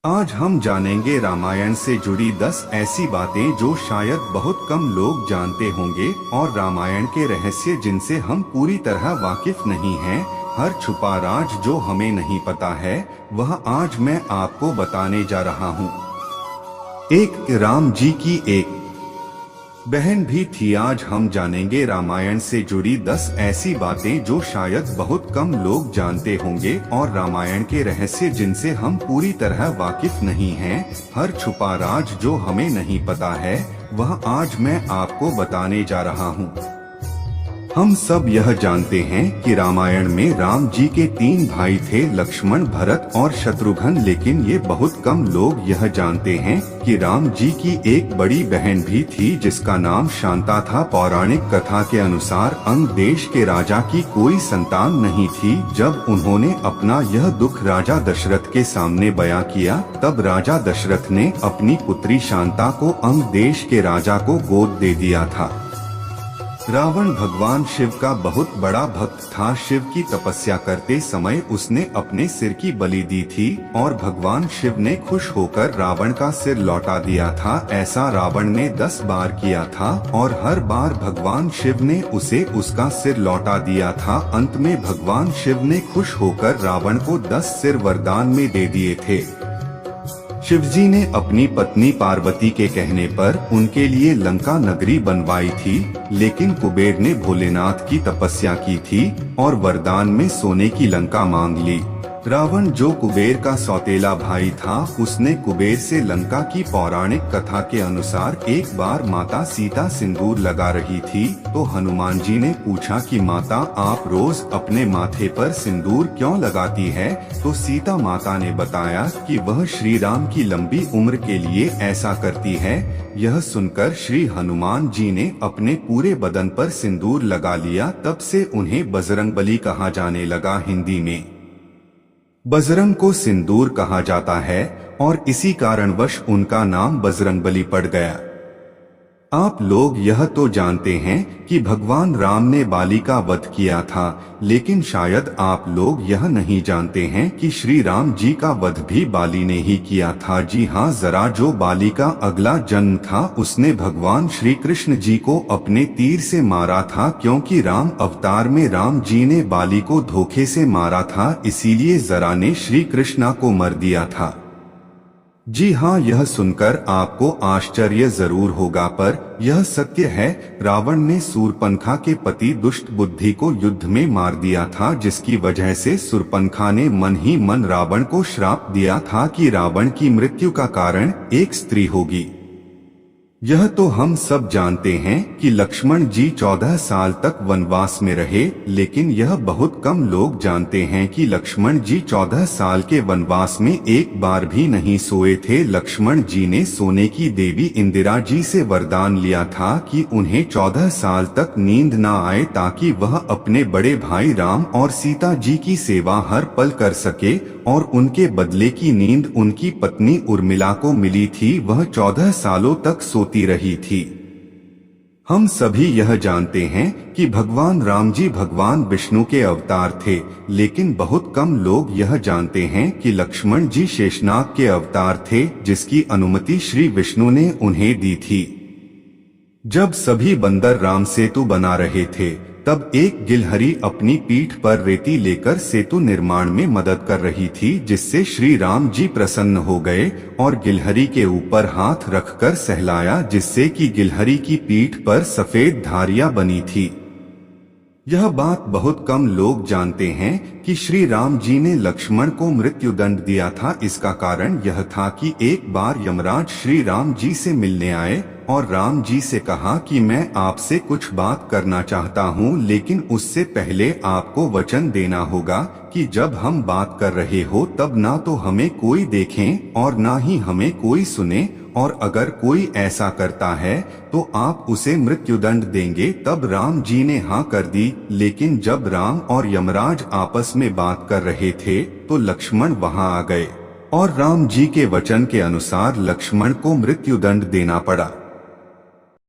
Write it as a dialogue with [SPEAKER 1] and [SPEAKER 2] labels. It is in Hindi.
[SPEAKER 1] आज हम जानेंगे रामायण से जुड़ी 10 ऐसी बातें जो शायद बहुत कम लोग जानते होंगे और रामायण के रहस्य जिनसे हम पूरी तरह वाकिफ नहीं हैं। हर छुपा राज जो हमें नहीं पता है वह आज मैं आपको बताने जा रहा हूँ। एक राम जी की एक बहन भी थी। आज हम जानेंगे रामायण से जुड़ी 10 ऐसी बातें जो शायद बहुत कम लोग जानते होंगे और रामायण के रहस्य जिनसे हम पूरी तरह वाकिफ नहीं हैं। हर छुपा राज जो हमें नहीं पता है वह आज मैं आपको बताने जा रहा हूँ। हम सब यह जानते हैं कि रामायण में राम जी के 3 भाई थे, लक्ष्मण, भरत और शत्रुघ्न। लेकिन ये बहुत कम लोग यह जानते हैं कि राम जी की एक बड़ी बहन भी थी जिसका नाम शांता था। पौराणिक कथा के अनुसार अंग देश के राजा की कोई संतान नहीं थी। जब उन्होंने अपना यह दुख राजा दशरथ के सामने बयां किया तब राजा दशरथ ने अपनी पुत्री शांता को अंग देश के राजा को गोद दे दिया था। रावण भगवान शिव का बहुत बड़ा भक्त था। शिव की तपस्या करते समय उसने अपने सिर की बलि दी थी और भगवान शिव ने खुश होकर रावण का सिर लौटा दिया था। ऐसा रावण ने 10 बार किया था और हर बार भगवान शिव ने उसे उसका सिर लौटा दिया था। अंत में भगवान शिव ने खुश होकर रावण को 10 सिर वरदान में दे दिए थे। शिवजी ने अपनी पत्नी पार्वती के कहने पर उनके लिए लंका नगरी बनवाई थी, लेकिन कुबेर ने भोलेनाथ की तपस्या की थी और वरदान में सोने की लंका मांग ली। रावण जो कुबेर का सौतेला भाई था उसने कुबेर से लंका की पौराणिक कथा के अनुसार एक बार माता सीता सिंदूर लगा रही थी तो हनुमान जी ने पूछा कि माता आप रोज अपने माथे पर सिंदूर क्यों लगाती है। तो सीता माता ने बताया कि वह श्री राम की लंबी उम्र के लिए ऐसा करती है। यह सुनकर श्री हनुमान जी ने अपने पूरे बदन पर सिंदूर लगा लिया। तब से उन्हें बजरंगबली कहा जाने लगा। हिंदी में बजरंग को सिंदूर कहा जाता है और इसी कारणवश उनका नाम बजरंगबली पड़ गया। आप लोग यह तो जानते हैं कि भगवान राम ने बाली का वध किया था, लेकिन शायद आप लोग यह नहीं जानते हैं कि श्री राम जी का वध भी बाली ने ही किया था। जी हाँ, जरा जो बाली का अगला जन्म था उसने भगवान श्री कृष्ण जी को अपने तीर से मारा था, क्योंकि राम अवतार में राम जी ने बाली को धोखे से मारा था, इसीलिए जरा ने श्री कृष्णा को मर दिया था। जी हाँ, यह सुनकर आपको आश्चर्य जरूर होगा पर यह सत्य है। रावण ने शूर्पणखा के पति दुष्ट बुद्धि को युद्ध में मार दिया था, जिसकी वजह से शूर्पणखा ने मन ही मन रावण को श्राप दिया था कि रावण की मृत्यु का कारण एक स्त्री होगी। यह तो हम सब जानते हैं कि लक्ष्मण जी 14 साल तक वनवास में रहे, लेकिन यह बहुत कम लोग जानते हैं कि लक्ष्मण जी 14 साल के वनवास में एक बार भी नहीं सोए थे। लक्ष्मण जी ने सोने की देवी इंदिरा जी से वरदान लिया था कि उन्हें 14 साल तक नींद न आए, ताकि वह अपने बड़े भाई राम और सीता जी की सेवा हर पल कर सके, और उनके बदले की नींद उनकी पत्नी उर्मिला को मिली थी। वह 14 सालों तक सोती रही थी। हम सभी यह जानते हैं कि भगवान राम जी भगवान विष्णु के अवतार थे, लेकिन बहुत कम लोग यह जानते हैं कि लक्ष्मण जी शेषनाग के अवतार थे, जिसकी अनुमति श्री विष्णु ने उन्हें दी थी। जब सभी बंदर राम सेतु बना रहे थे तब एक गिलहरी अपनी पीठ पर रेती लेकर सेतु निर्माण में मदद कर रही थी, जिससे श्री राम जी प्रसन्न हो गए और गिलहरी के ऊपर हाथ रखकर सहलाया, जिससे कि गिलहरी की पीठ पर सफेद धारियां बनी थी। यह बात बहुत कम लोग जानते हैं कि श्री राम जी ने लक्ष्मण को मृत्यु दंड दिया था। इसका कारण यह था कि एक बार यमराज श्री राम जी से मिलने आए और राम जी से कहा कि मैं आपसे कुछ बात करना चाहता हूँ, लेकिन उससे पहले आपको वचन देना होगा कि जब हम बात कर रहे हो तब ना तो हमें कोई देखें और ना ही हमें कोई सुने, और अगर कोई ऐसा करता है तो आप उसे मृत्युदंड देंगे। तब राम जी ने हाँ कर दी, लेकिन जब राम और यमराज आपस में बात कर रहे थे तो लक्ष्मण वहां आ गए और राम जी के वचन के अनुसार लक्ष्मण को मृत्युदंड देना पड़ा।